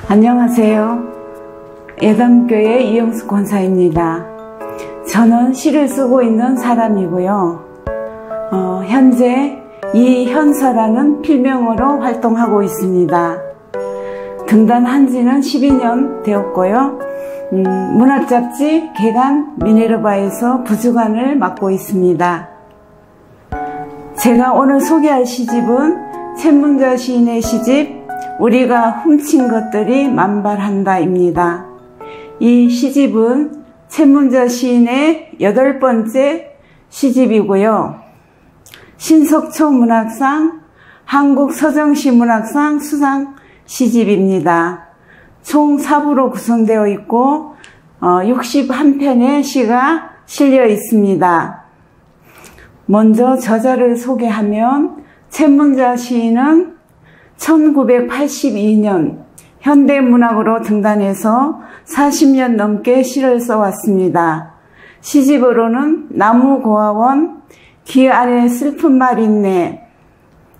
안녕하세요. 예담교회 이영숙 권사입니다. 저는 시를 쓰고 있는 사람이고요. 현재 이현서라는 필명으로 활동하고 있습니다. 등단한 지는 12년 되었고요. 문학잡지 개간 미네르바에서 부주간을 맡고 있습니다. 제가 오늘 소개할 시집은 챗문자 시인의 시집 우리가 훔친 것들이 만발한다입니다. 이 시집은 챗문자 시인의 8번째 시집이고요. 신석초 문학상, 한국서정시 문학상 수상 시집입니다. 총 4부로 구성되어 있고 61편의 시가 실려 있습니다. 먼저 저자를 소개하면 챗문자 시인은 1982년 현대문학으로 등단해서 40년 넘게 시를 써왔습니다. 시집으로는 나무고아원, 귀 안에 슬픈 말 있네,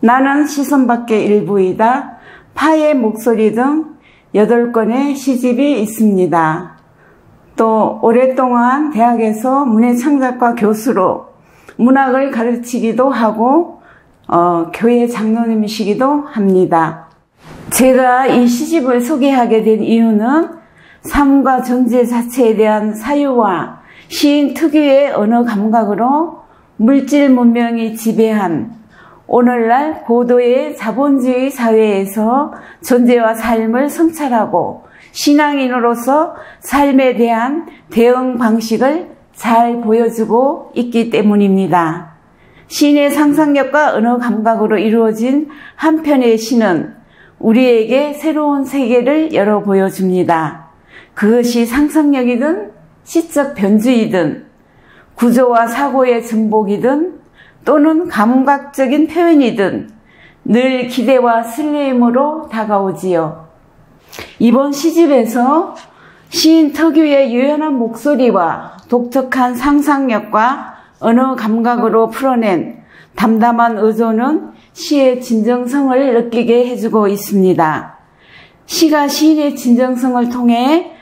나는 시선 밖의 일부이다, 파의 목소리 등 8권의 시집이 있습니다. 또 오랫동안 대학에서 문예창작과 교수로 문학을 가르치기도 하고 교회 장로님이시기도 합니다. 제가 이 시집을 소개하게 된 이유는 삶과 존재 자체에 대한 사유와 시인 특유의 언어 감각으로 물질 문명이 지배한 오늘날 고도의 자본주의 사회에서 존재와 삶을 성찰하고 신앙인으로서 삶에 대한 대응 방식을 잘 보여주고 있기 때문입니다. 시인의 상상력과 언어 감각으로 이루어진 한 편의 시는 우리에게 새로운 세계를 열어 보여줍니다. 그것이 상상력이든 시적 변주이든 구조와 사고의 전복이든 또는 감각적인 표현이든 늘 기대와 설레임으로 다가오지요. 이번 시집에서 시인 특유의 유연한 목소리와 독특한 상상력과 언어 감각으로 풀어낸 담담한 어조는 시의 진정성을 느끼게 해주고 있습니다. 시가 시인의 진정성을 통해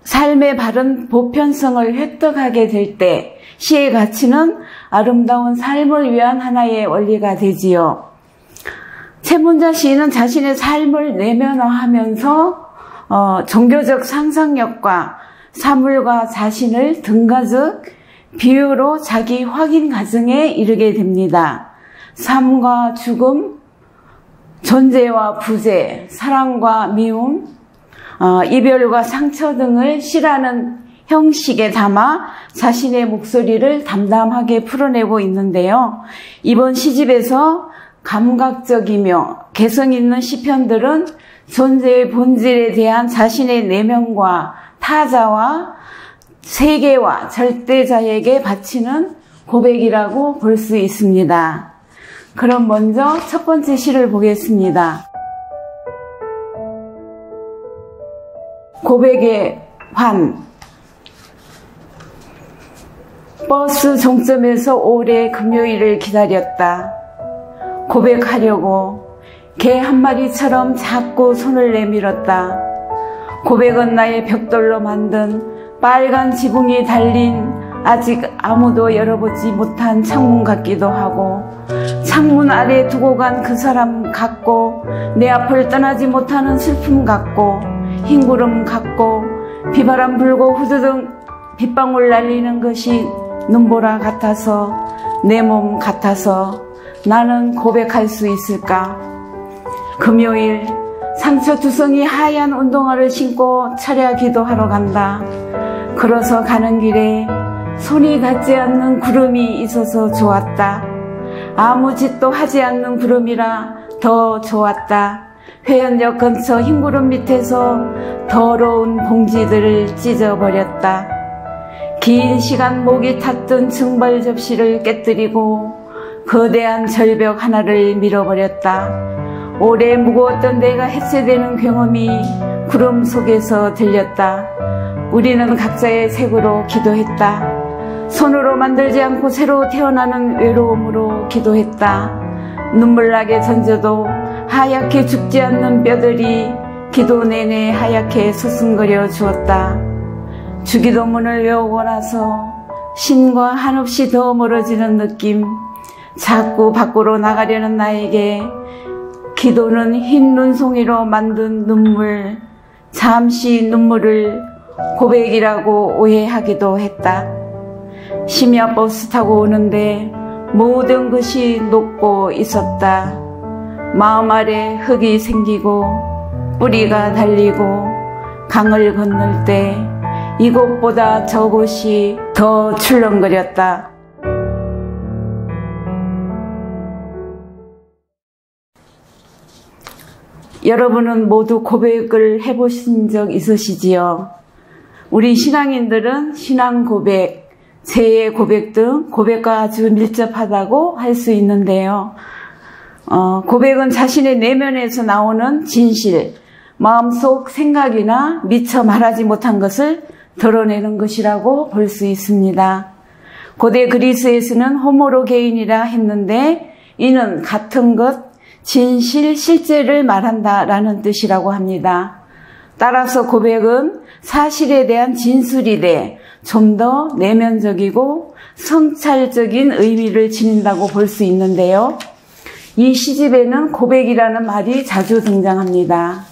삶의 바른 보편성을 획득하게 될 때 시의 가치는 아름다운 삶을 위한 하나의 원리가 되지요. 챗문자 시인은 자신의 삶을 내면화하면서 종교적 상상력과 사물과 자신을 등가적 비유로 자기 확인 과정에 이르게 됩니다. 삶과 죽음, 존재와 부재, 사랑과 미움, 이별과 상처 등을 시라는 형식에 담아 자신의 목소리를 담담하게 풀어내고 있는데요. 이번 시집에서 감각적이며 개성 있는 시편들은 존재의 본질에 대한 자신의 내면과 타자와 세계와 절대자에게 바치는 고백이라고 볼 수 있습니다. 그럼 먼저 첫 번째 시를 보겠습니다. 고백의 환. 버스 종점에서 오래 금요일을 기다렸다. 고백하려고 개 한 마리처럼 자꾸 손을 내밀었다. 고백은 나의 벽돌로 만든 빨간 지붕이 달린 아직 아무도 열어보지 못한 창문 같기도 하고 창문 아래 두고 간 그 사람 같고 내 앞을 떠나지 못하는 슬픔 같고 흰구름 같고 비바람 불고 후두둥 빗방울 날리는 것이 눈보라 같아서 내 몸 같아서 나는 고백할 수 있을까? 금요일 상처투성이 하얀 운동화를 신고 철야 기도하러 간다. 걸어서 가는 길에 손이 닿지 않는 구름이 있어서 좋았다. 아무 짓도 하지 않는 구름이라 더 좋았다. 회원역 근처 흰구름 밑에서 더러운 봉지들을 찢어버렸다. 긴 시간 목이 탔던 증발 접시를 깨뜨리고 거대한 절벽 하나를 밀어버렸다. 오래 무거웠던 내가 해체되는 경험이 구름 속에서 들렸다. 우리는 각자의 색으로 기도했다. 손으로 만들지 않고 새로 태어나는 외로움으로 기도했다. 눈물나게 던져도 하얗게 죽지 않는 뼈들이 기도 내내 하얗게 수승거려 주었다. 주기도문을 외우고 나서 신과 한없이 더 멀어지는 느낌, 자꾸 밖으로 나가려는 나에게 기도는 흰 눈송이로 만든 눈물, 잠시 눈물을 고백이라고 오해하기도 했다. 심야버스 타고 오는데 모든 것이 녹고 있었다. 마음 아래 흙이 생기고 뿌리가 달리고 강을 건널 때 이곳보다 저곳이 더 출렁거렸다. 여러분은 모두 고백을 해보신 적 있으시지요? 우리 신앙인들은 신앙 고백, 재해 고백 등 고백과 아주 밀접하다고 할 수 있는데요. 고백은 자신의 내면에서 나오는 진실, 마음속 생각이나 미처 말하지 못한 것을 드러내는 것이라고 볼 수 있습니다. 고대 그리스에서는 호모로게인이라 했는데 이는 같은 것, 진실, 실제를 말한다라는 뜻이라고 합니다. 따라서 고백은 사실에 대한 진술이되 좀 더 내면적이고 성찰적인 의미를 지닌다고 볼 수 있는데요. 이 시집에는 고백이라는 말이 자주 등장합니다.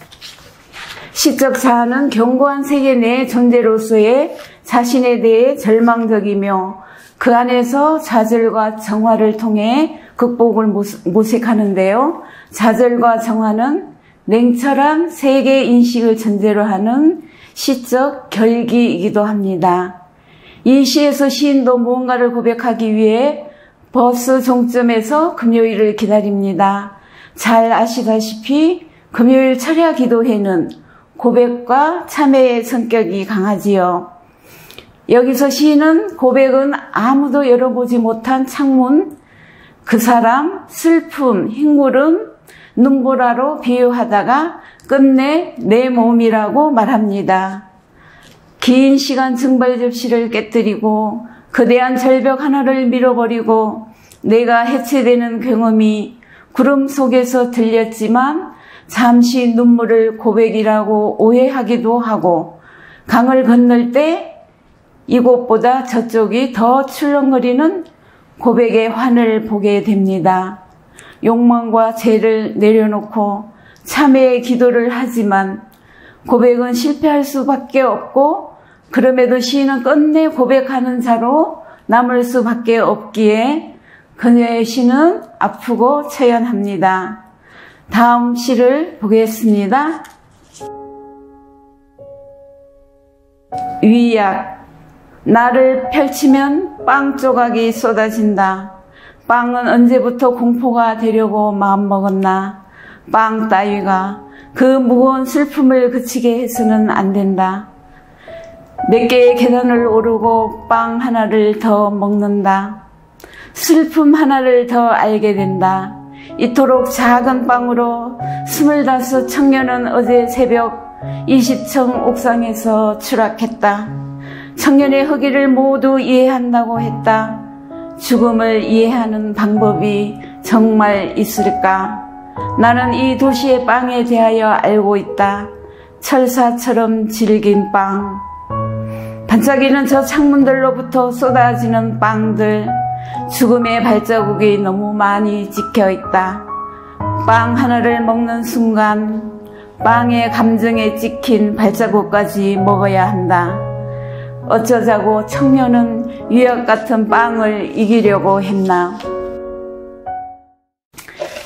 시적 자아는 견고한 세계 내의 존재로서의 자신에 대해 절망적이며 그 안에서 좌절과 정화를 통해 극복을 모색하는데요. 좌절과 정화는 냉철한 세계 인식을 전제로 하는 시적 결기이기도 합니다. 이 시에서 시인도 무언가를 고백하기 위해 버스 종점에서 금요일을 기다립니다. 잘 아시다시피 금요일 철야 기도회는 고백과 참회의 성격이 강하지요. 여기서 시인은 고백은 아무도 열어보지 못한 창문, 그 사람, 슬픔, 흰구름, 눈보라로 비유하다가 끝내 내 몸이라고 말합니다. 긴 시간 증발 접시를 깨뜨리고 거대한 절벽 하나를 밀어버리고 내가 해체되는 경험이 구름 속에서 들렸지만 잠시 눈물을 고백이라고 오해하기도 하고 강을 건널 때 이곳보다 저쪽이 더 출렁거리는 고백의 환을 보게 됩니다. 욕망과 죄를 내려놓고 참회의 기도를 하지만 고백은 실패할 수밖에 없고 그럼에도 시인은 끝내 고백하는 자로 남을 수밖에 없기에 그녀의 시는 아프고 처연합니다. 다음 시를 보겠습니다. 위약. 나를 펼치면 빵 조각이 쏟아진다. 빵은 언제부터 공포가 되려고 마음먹었나. 빵 따위가 그 무거운 슬픔을 그치게 해서는 안 된다. 몇 개의 계단을 오르고 빵 하나를 더 먹는다. 슬픔 하나를 더 알게 된다. 이토록 작은 빵으로 25 청년은 어제 새벽 20층 옥상에서 추락했다. 청년의 허기를 모두 이해한다고 했다. 죽음을 이해하는 방법이 정말 있을까? 나는 이 도시의 빵에 대하여 알고 있다. 철사처럼 질긴 빵. 반짝이는 저 창문들로부터 쏟아지는 빵들. 죽음의 발자국이 너무 많이 찍혀있다. 빵 하나를 먹는 순간 빵의 감정에 찍힌 발자국까지 먹어야 한다. 어쩌자고 청년은 위약 같은 빵을 이기려고 했나.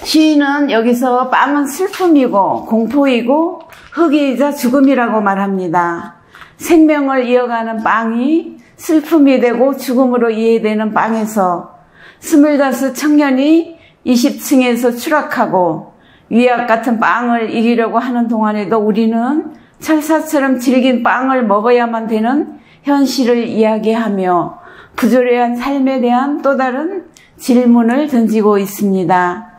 시인은 여기서 빵은 슬픔이고 공포이고 흑이자 죽음이라고 말합니다. 생명을 이어가는 빵이 슬픔이 되고 죽음으로 이해되는 빵에서 25 청년이 20층에서 추락하고 위약 같은 빵을 이기려고 하는 동안에도 우리는 철사처럼 질긴 빵을 먹어야만 되는 현실을 이야기하며 부조리한 삶에 대한 또 다른 질문을 던지고 있습니다.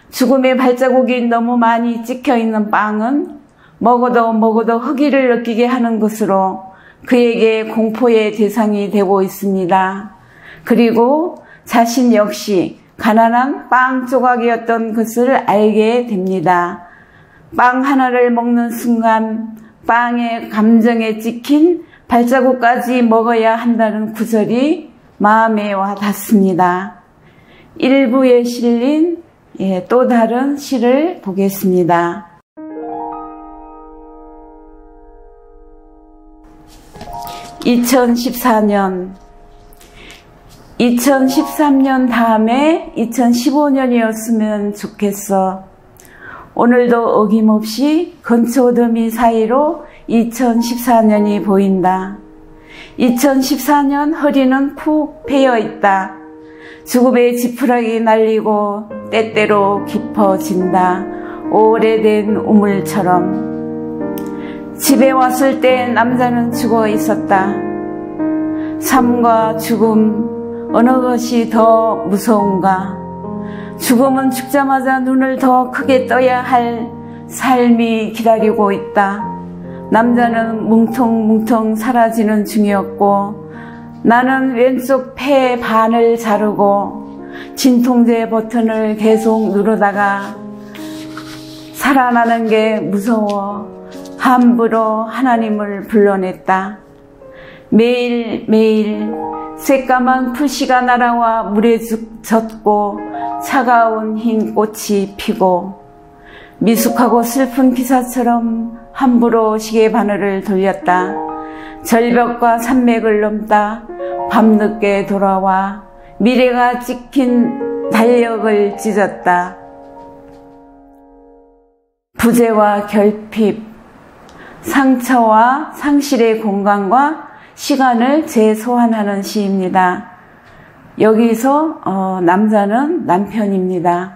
죽음의 발자국이 너무 많이 찍혀있는 빵은 먹어도 허기를 느끼게 하는 것으로 그에게 공포의 대상이 되고 있습니다. 그리고 자신 역시 가난한 빵 조각이었던 것을 알게 됩니다. 빵 하나를 먹는 순간 빵의 감정에 찍힌 발자국까지 먹어야 한다는 구절이 마음에 와 닿습니다. 일부에 실린 또 다른 시를 보겠습니다. (2014년) 2013년 다음에 2015년이었으면 좋겠어. 오늘도 어김없이 건초더미 사이로 2014년이 보인다. 2014년 허리는 푹 패여 있다. 죽음의 지푸라기 날리고 때때로 깊어진다. 오래된 우물처럼. 집에 왔을 때 남자는 죽어 있었다. 삶과 죽음 어느 것이 더 무서운가? 죽음은 죽자마자 눈을 더 크게 떠야 할 삶이 기다리고 있다. 남자는 뭉텅뭉텅 사라지는 중이었고 나는 왼쪽 폐 반을 자르고 진통제 버튼을 계속 누르다가 살아나는 게 무서워 함부로 하나님을 불러냈다. 매일매일 새까만 풀씨가 날아와 물에 젖고 차가운 흰 꽃이 피고 미숙하고 슬픈 기사처럼 함부로 시계바늘을 돌렸다. 절벽과 산맥을 넘다 밤늦게 돌아와 미래가 찍힌 달력을 찢었다. 부재와 결핍, 상처와 상실의 공간과 시간을 재소환하는 시입니다. 여기서 남자는 남편입니다.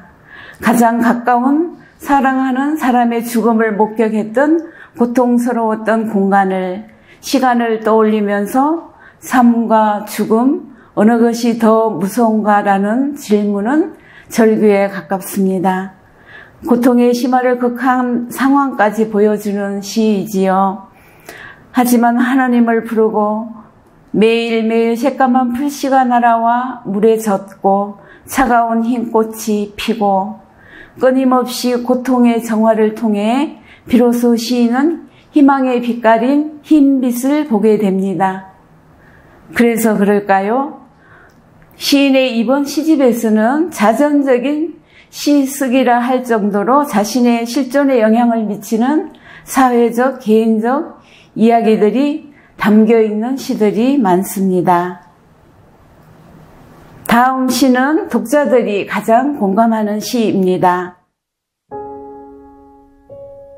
가장 가까운 사랑하는 사람의 죽음을 목격했던 고통스러웠던 공간을, 시간을 떠올리면서 삶과 죽음, 어느 것이 더 무서운가라는 질문은 절규에 가깝습니다. 고통의 심화를 극한 상황까지 보여주는 시이지요. 하지만 하나님을 부르고 매일매일 새까만 풀씨가 날아와 물에 젖고 차가운 흰 꽃이 피고 끊임없이 고통의 정화를 통해 비로소 시인은 희망의 빛깔인 흰빛을 보게 됩니다. 그래서 그럴까요? 시인의 이번 시집에서는 자전적인 시쓰기라 할 정도로 자신의 실존에 영향을 미치는 사회적, 개인적 이야기들이 담겨있는 시들이 많습니다. 다음 시는 독자들이 가장 공감하는 시입니다.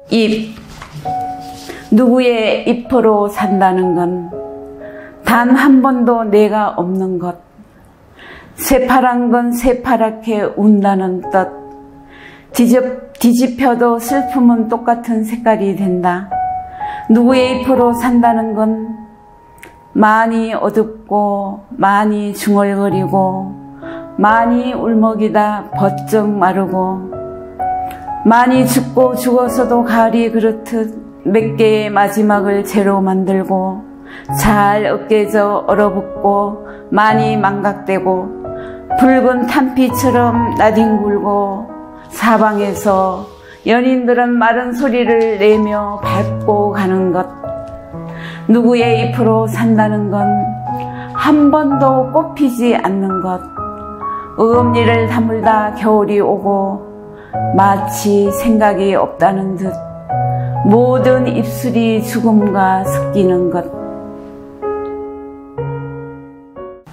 잎. 누구의 잎으로 산다는 건 단 한 번도 내가 없는 것. 새파란 건 새파랗게 운다는 뜻. 뒤집혀도 슬픔은 똑같은 색깔이 된다. 누구의 잎으로 산다는 건 많이 어둡고 많이 중얼거리고 많이 울먹이다 버쩍 마르고 많이 죽고 죽어서도 가을이 그렇듯 몇 개의 마지막을 제로 만들고 잘 으깨져 얼어붙고 많이 망각되고 붉은 탄피처럼 나뒹굴고 사방에서 연인들은 마른 소리를 내며 밟고 가는 것. 누구의 잎으로 산다는 건 한 번도 꽃피지 않는 것. 어금니를 다물다 겨울이 오고 마치 생각이 없다는 듯 모든 입술이 죽음과 섞이는 것.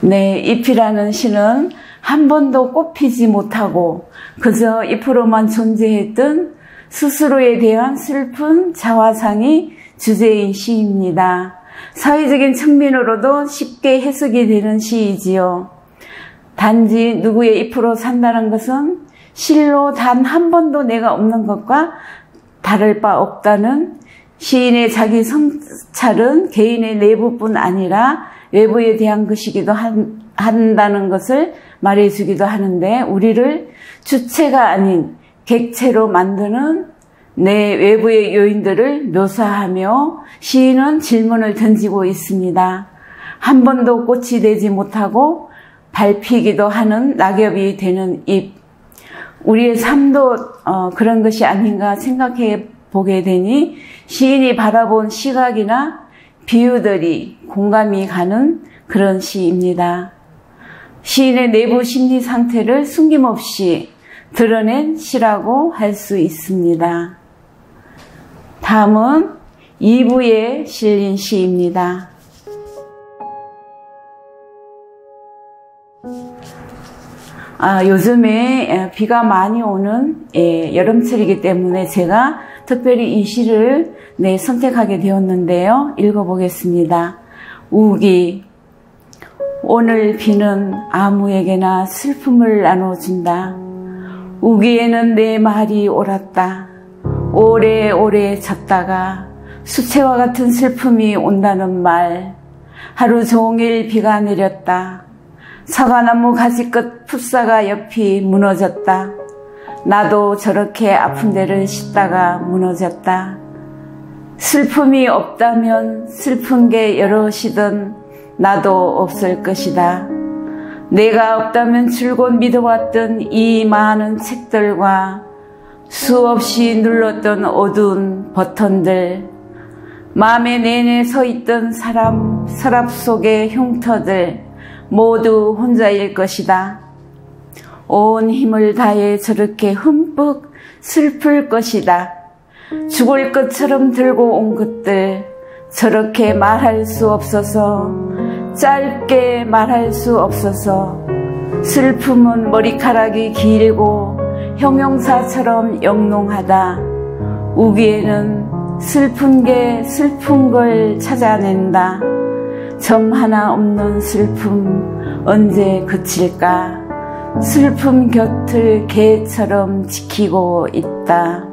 네, 잎이라는 시는 한 번도 꽃피지 못하고 그저 잎으로만 존재했던 스스로에 대한 슬픈 자화상이 주제인 시입니다. 사회적인 측면으로도 쉽게 해석이 되는 시이지요. 단지 누구의 잎으로 산다는 것은 실로 단 한 번도 내가 없는 것과 다를 바 없다는 시인의 자기 성찰은 개인의 내부뿐 아니라 외부에 대한 것이기도 한다는 것을 말해주기도 하는데 우리를 주체가 아닌 객체로 만드는 내 외부의 요인들을 묘사하며 시인은 질문을 던지고 있습니다. 한 번도 꽃이 되지 못하고 밟히기도 하는 낙엽이 되는 잎. 우리의 삶도 그런 것이 아닌가 생각해 보게 되니 시인이 바라본 시각이나 비유들이 공감이 가는 그런 시입니다. 시인의 내부 심리 상태를 숨김없이 드러낸 시라고 할 수 있습니다. 다음은 2부에 실린 시입니다. 요즘에 비가 많이 오는 여름철이기 때문에 제가 특별히 이 시를 선택하게 되었는데요. 읽어보겠습니다. 우기. 오늘 비는 아무에게나 슬픔을 나눠준다. 우기에는 내 말이 옳았다. 오래오래 졌다가 수채화 같은 슬픔이 온다는 말. 하루 종일 비가 내렸다. 사과나무 가지끝 풋사가 옆이 무너졌다. 나도 저렇게 아픈 데를 씻다가 무너졌다. 슬픔이 없다면 슬픈 게 여럿이든 나도 없을 것이다. 내가 없다면 줄곧 믿어왔던 이 많은 책들과 수없이 눌렀던 어두운 버튼들, 마음에 내내 서있던 사람 서랍 속의 흉터들 모두 혼자일 것이다. 온 힘을 다해 저렇게 흠뻑 슬플 것이다. 죽을 것처럼 들고 온 것들, 저렇게 말할 수 없어서, 짧게 말할 수 없어서, 슬픔은 머리카락이 길고 형용사처럼 영롱하다. 우기에는 슬픈 게 슬픈 걸 찾아낸다. 점 하나 없는 슬픔 언제 그칠까? 슬픔 곁을 개처럼 지키고 있다.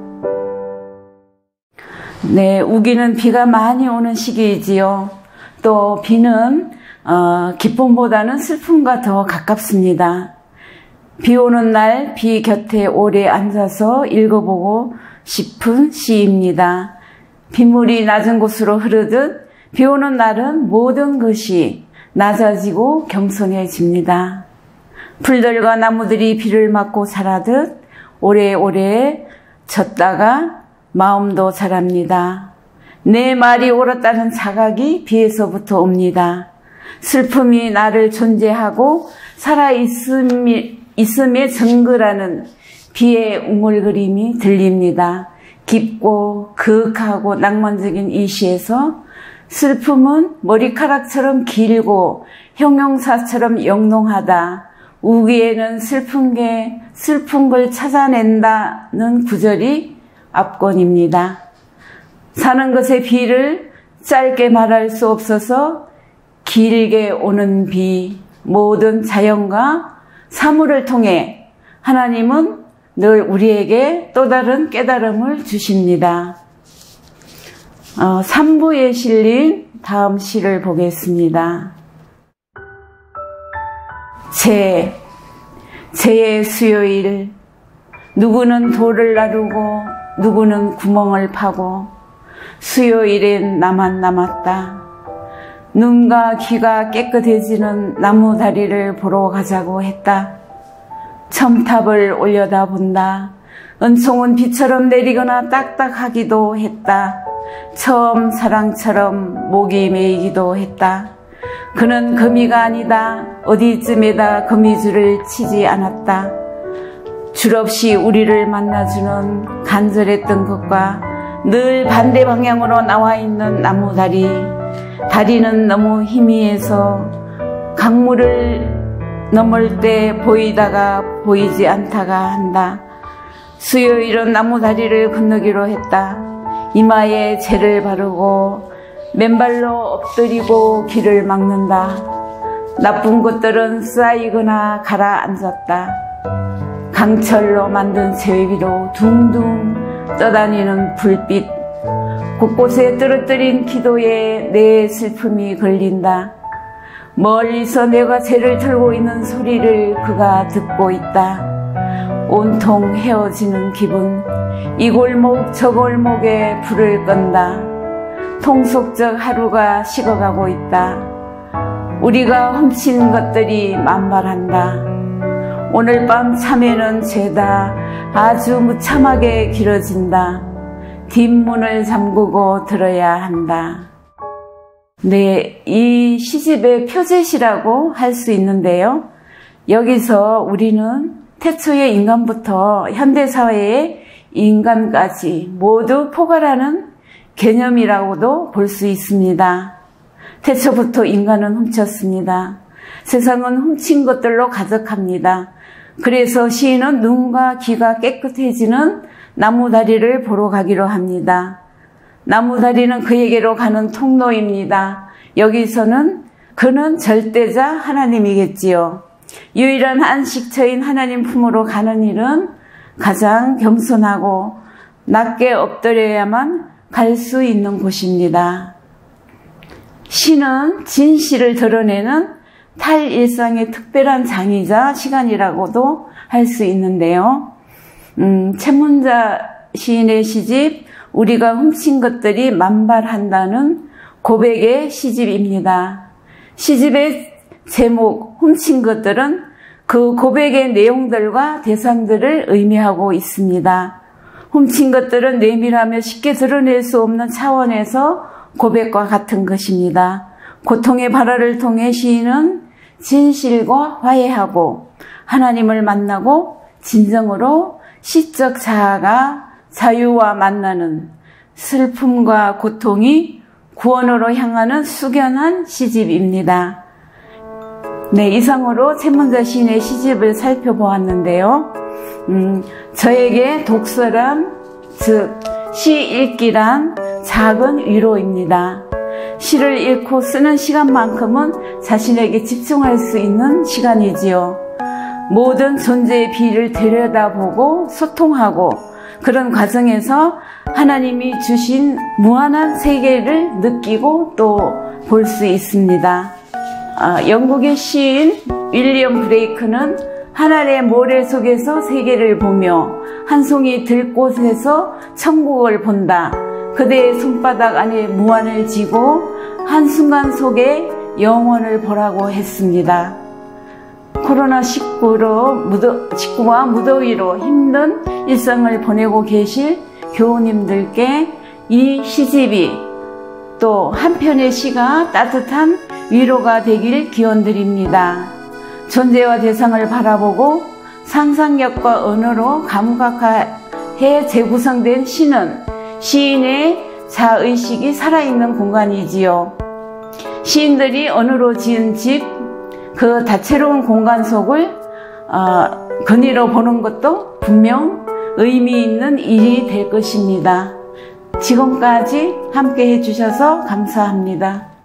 네, 우기는 비가 많이 오는 시기이지요. 또 비는 기쁨보다는 슬픔과 더 가깝습니다. 비 오는 날 비 곁에 오래 앉아서 읽어보고 싶은 시입니다. 빗물이 낮은 곳으로 흐르듯 비 오는 날은 모든 것이 낮아지고 경선해집니다. 풀들과 나무들이 비를 맞고 자라듯 오래오래 졌다가 마음도 자랍니다. 내 말이 옳았다는 자각이 비에서부터 옵니다. 슬픔이 나를 존재하고 살아있음의 증거라는 비의 웅얼거림이 들립니다. 깊고 그윽하고 낭만적인 이 시에서 슬픔은 머리카락처럼 길고 형용사처럼 영롱하다. 우기에는 슬픈 게 슬픈 걸 찾아낸다는 구절이 압권입니다. 사는 것의 비를 짧게 말할 수 없어서 길게 오는 비, 모든 자연과 사물을 통해 하나님은 늘 우리에게 또 다른 깨달음을 주십니다. 3부에 실린 다음 시를 보겠습니다. 재의 수요일. 누구는 돌을 나르고 누구는 구멍을 파고 수요일엔 나만 남았다. 눈과 귀가 깨끗해지는 나무 다리를 보러 가자고 했다. 첨탑을 올려다본다. 은총은 비처럼 내리거나 딱딱하기도 했다. 처음 사랑처럼 목이 메이기도 했다. 그는 거미가 아니다. 어디쯤에다 거미줄을 치지 않았다. 줄없이 우리를 만나주는 간절했던 것과 늘 반대 방향으로 나와 있는 나무 다리. 다리는 너무 희미해서 강물을 넘을 때 보이다가 보이지 않다가 한다. 수요일은 나무 다리를 건너기로 했다. 이마에 재를 바르고 맨발로 엎드리고 길을 막는다. 나쁜 것들은 쌓이거나 가라앉았다. 강철로 만든 새 위로 둥둥 떠다니는 불빛. 곳곳에 떨어뜨린 기도에 내 슬픔이 걸린다. 멀리서 내가 죄를 털고 있는 소리를 그가 듣고 있다. 온통 헤어지는 기분. 이 골목 저 골목에 불을 끈다. 통속적 하루가 식어가고 있다. 우리가 훔친 것들이 만발한다. 오늘 밤 참외는 죄다 아주 무참하게 길어진다. 뒷문을 잠그고 들어야 한다. 네, 이 시집의 표제시라고 할 수 있는데요. 여기서 우리는 태초의 인간부터 현대사회의 인간까지 모두 포괄하는 개념이라고도 볼 수 있습니다. 태초부터 인간은 훔쳤습니다. 세상은 훔친 것들로 가득합니다. 그래서 시인은 눈과 귀가 깨끗해지는 나무다리를 보러 가기로 합니다. 나무다리는 그에게로 가는 통로입니다. 여기서는 그는 절대자 하나님이겠지요. 유일한 안식처인 하나님 품으로 가는 일은 가장 겸손하고 낮게 엎드려야만 갈 수 있는 곳입니다. 시는 진실을 드러내는 탈일상의 특별한 장이자 시간이라고도 할 수 있는데요. 최문자 시인의 시집 우리가 훔친 것들이 만발한다는 고백의 시집입니다. 시집의 제목 훔친 것들은 그 고백의 내용들과 대상들을 의미하고 있습니다. 훔친 것들은 내밀하며 쉽게 드러낼 수 없는 차원에서 고백과 같은 것입니다. 고통의 발화를 통해 시인은 진실과 화해하고 하나님을 만나고 진정으로 시적 자아가 자유와 만나는 슬픔과 고통이 구원으로 향하는 숙연한 시집입니다. 네, 이상으로 최문자 시인의 시집을 살펴보았는데요. 저에게 독서란, 즉 시 읽기란 작은 위로입니다. 시를 읽고 쓰는 시간만큼은 자신에게 집중할 수 있는 시간이지요. 모든 존재의 비를 들여다보고 소통하고 그런 과정에서 하나님이 주신 무한한 세계를 느끼고 또 볼 수 있습니다. 영국의 시인 윌리엄 브레이크는 하늘의 모래 속에서 세계를 보며 한 송이 들꽃에서 천국을 본다. 그대의 손바닥 안에 무한을 지고 한순간 속에 영원을 보라고 했습니다. 코로나19와 무더위로 힘든 일상을 보내고 계실 교우님들께 이 시집이 또 한편의 시가 따뜻한 위로가 되길 기원드립니다. 존재와 대상을 바라보고 상상력과 언어로 감각해 재구성된 시는 시인의 자의식이 살아있는 공간이지요. 시인들이 언어로 지은 집, 그 다채로운 공간 속을 거닐어 보는 것도 분명 의미 있는 일이 될 것입니다. 지금까지 함께 해주셔서 감사합니다.